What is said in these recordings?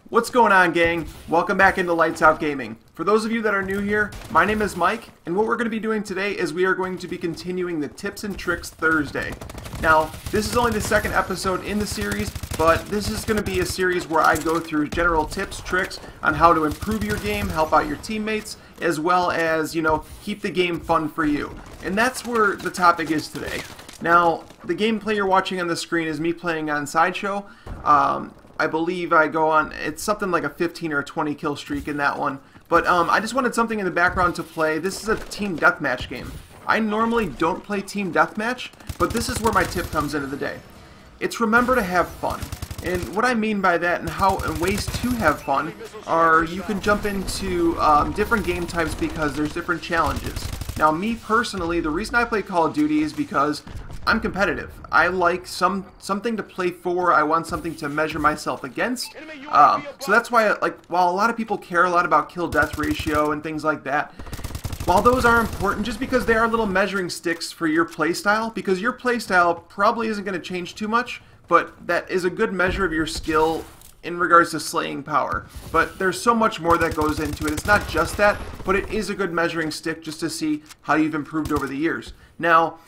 What's going on, gang? Welcome back into Lights Out Gaming. For those of you that are new here, my name is Mike, and what we're going to be doing today is we are going to be continuing the Tips and Tricks Thursday. Now, this is only the second episode in the series, but this is going to be a series where I go through general tips, tricks on how to improve your game, help out your teammates, as well as, keep the game fun for you. And that's where the topic is today. Now, the gameplay you're watching on the screen is me playing on Sideshow. I believe I go on, it's something like a 15 or a 20 kill streak in that one. But I just wanted something in the background to play. This is a team deathmatch game. I normally don't play team deathmatch, but this is where my tip comes into the day. It's remember to have fun. And what I mean by that and ways to have fun are you can jump into different game types because there's different challenges. Now me personally, the reason I play Call of Duty is because I'm competitive. I like something to play for. I want something to measure myself against. So that's why, while a lot of people care a lot about kill-death ratio and things like that, while those are important, just because they are little measuring sticks for your playstyle, because your playstyle probably isn't going to change too much, but that is a good measure of your skill in regards to slaying power. But there's so much more that goes into it. It's not just that, but it is a good measuring stick just to see how you've improved over the years. Now,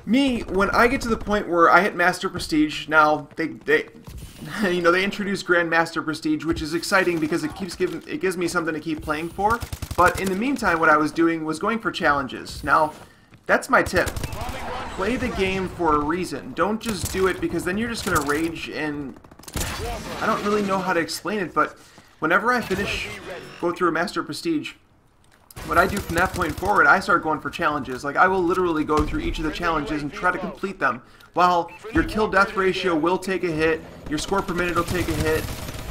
me, when I get to the point where I hit Master Prestige, now they introduced Grandmaster Prestige, which is exciting because it gives me something to keep playing for. But in the meantime, what I was doing was going for challenges. Now, that's my tip. Play the game for a reason. Don't just do it because then you're just gonna rage, and I don't really know how to explain it, but whenever I go through a Master Prestige, what I do from that point forward, I start going for challenges. Like, I will literally go through each of the challenges and try to complete them. While your kill-death ratio will take a hit, your score per minute will take a hit,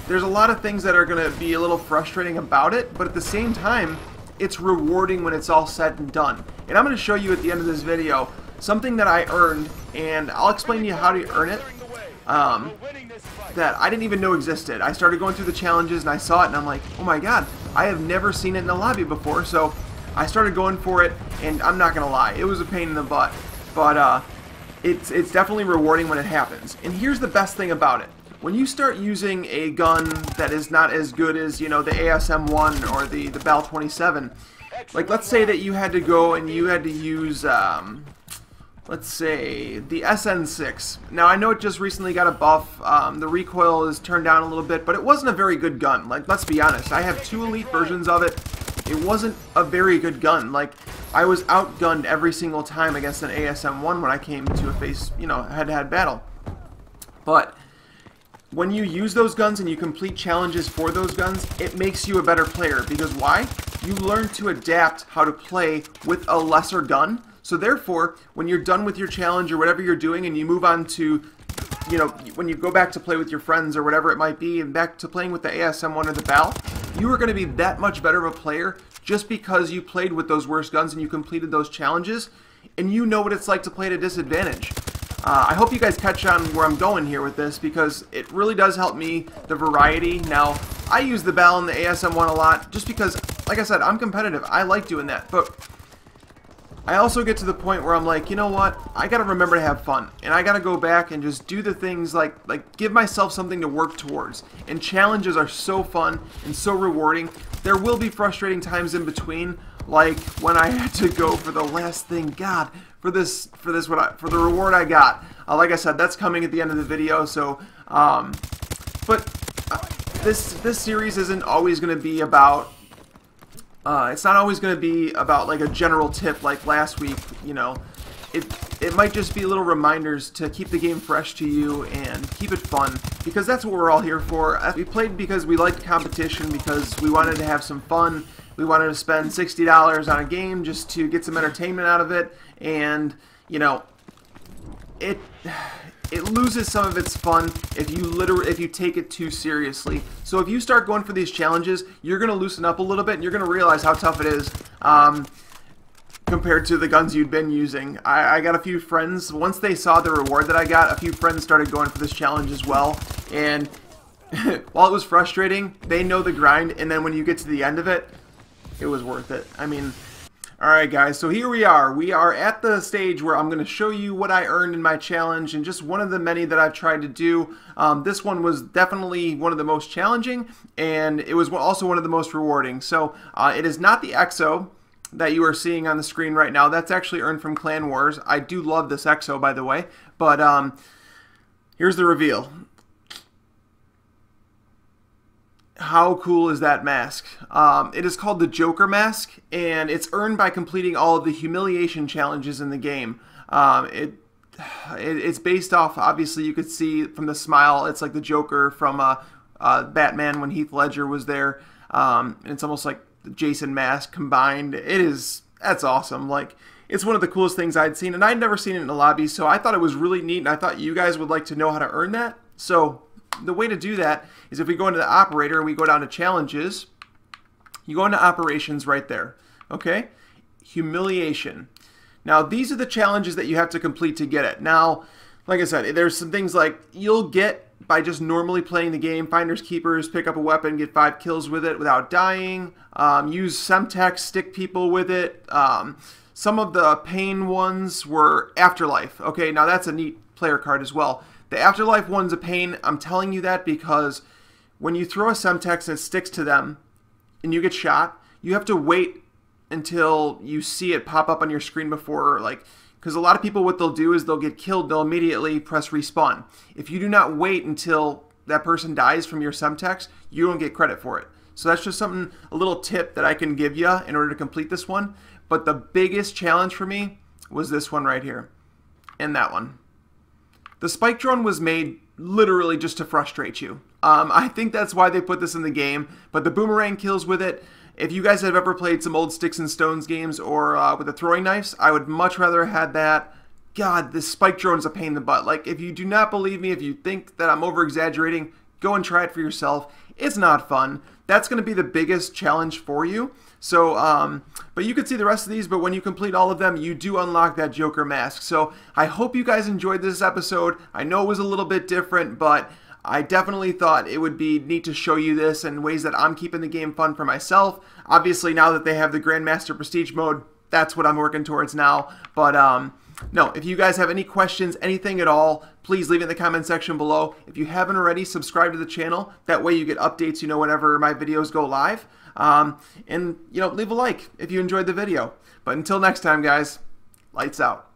there's a lot of things that are going to be a little frustrating about it, but at the same time, it's rewarding when it's all said and done. And I'm going to show you at the end of this video something that I earned, and I'll explain to you how to earn it, that I didn't even know existed. I started going through the challenges and I saw it and I'm like, oh my god, I have never seen it in a lobby before. So I started going for it, and I'm not gonna lie, it was a pain in the butt, but it's definitely rewarding when it happens. And here's the best thing about it: when you start using a gun that is not as good as the ASM-1 or the BAL 27, like let's say that you had to go and you had to use let's say the SN6. Now I know it just recently got a buff, the recoil is turned down a little bit, but it wasn't a very good gun. Like, let's be honest, I have 2 elite versions of it. It wasn't a very good gun. Like, I was outgunned every single time against an ASM-1 when I came to a head-to-head battle. But when you use those guns and you complete challenges for those guns, it makes you a better player. Because why? You learn to adapt how to play with a lesser gun. So therefore, when you're done with your challenge or whatever you're doing and you move on to, when you go back to play with your friends or whatever it might be, and back to playing with the ASM-1 or the BAL, you are going to be that much better of a player just because you played with those worst guns and you completed those challenges, and you know what it's like to play at a disadvantage. I hope you guys catch on where I'm going here with this, because it really does help me, the variety. Now, I use the BAL and the ASM-1 a lot just because, like I said, I'm competitive. I like doing that, but I also get to the point where I'm like, you know what, I gotta remember to have fun, and I gotta go back and just do the things like give myself something to work towards. And challenges are so fun and so rewarding. There will be frustrating times in between, like when I had to go for the last thing. God, for the reward I got. Like I said, that's coming at the end of the video. So, this series isn't always going to be about. It's not always going to be about like a general tip like last week. It might just be little reminders to keep the game fresh to you and keep it fun, because that's what we're all here for. We played because we liked competition, because we wanted to have some fun. We wanted to spend $60 on a game just to get some entertainment out of it, and it loses some of its fun if you take it too seriously. So if you start going for these challenges, you're going to loosen up a little bit, and you're going to realize how tough it is compared to the guns you'd been using. I got a few friends, once they saw the reward that I got, a few friends started going for this challenge as well, and while it was frustrating, they know the grind, and then when you get to the end of it, it was worth it. I mean, Alright guys, so here we are. We are at the stage where I'm going to show you what I earned in my challenge, and just one of the many that I've tried to do. This one was definitely one of the most challenging, and it was also one of the most rewarding. So it is not the EXO that you are seeing on the screen right now. That's actually earned from Clan Wars. I do love this EXO, by the way, but here's the reveal. How cool is that mask? It is called the Joker mask, and it's earned by completing all of the humiliation challenges in the game. It's based off, obviously you could see from the smile, it's like the Joker from Batman when Heath Ledger was there. And it's almost like the Jason mask combined. That's awesome. Like, it's one of the coolest things I'd seen, and I'd never seen it in a lobby, so I thought it was really neat, and I thought you guys would like to know how to earn that. So the way to do that is if we go into the operator and we go down to challenges, you go into operations right there, okay? Humiliation. Now these are the challenges that you have to complete to get it. Now, like I said, there's some things like you'll get by just normally playing the game. Finders Keepers, pick up a weapon, get 5 kills with it without dying. Use Semtex, stick people with it. Some of the pain ones were Afterlife. Okay, now that's a neat player card as well. The Afterlife one's a pain. I'm telling you that because when you throw a Semtex and it sticks to them and you get shot, you have to wait until you see it pop up on your screen before, like, because a lot of people, what they'll do is they'll get killed, they'll immediately press respawn. If you do not wait until that person dies from your Semtex, you don't get credit for it. So that's just something, a little tip that I can give you in order to complete this one. But the biggest challenge for me was this one right here and that one. The spike drone was made literally just to frustrate you. I think that's why they put this in the game, but the boomerang kills with it. If you guys have ever played some old Sticks and Stones games or with the throwing knives, I would much rather have had that. God, this spike drone is a pain in the butt. Like, if you do not believe me, if you think that I'm over-exaggerating, go and try it for yourself. It's not fun. That's going to be the biggest challenge for you. So, but you can see the rest of these, but when you complete all of them, you do unlock that Joker mask. So I hope you guys enjoyed this episode. I know it was a little bit different, but I definitely thought it would be neat to show you this in ways that I'm keeping the game fun for myself. Obviously, now that they have the Grandmaster Prestige mode, that's what I'm working towards now. But no, if you guys have any questions, anything at all, please leave it in the comment section below. If you haven't already, subscribe to the channel. That way you get updates, whenever my videos go live. And, leave a like if you enjoyed the video. But until next time, guys, lights out.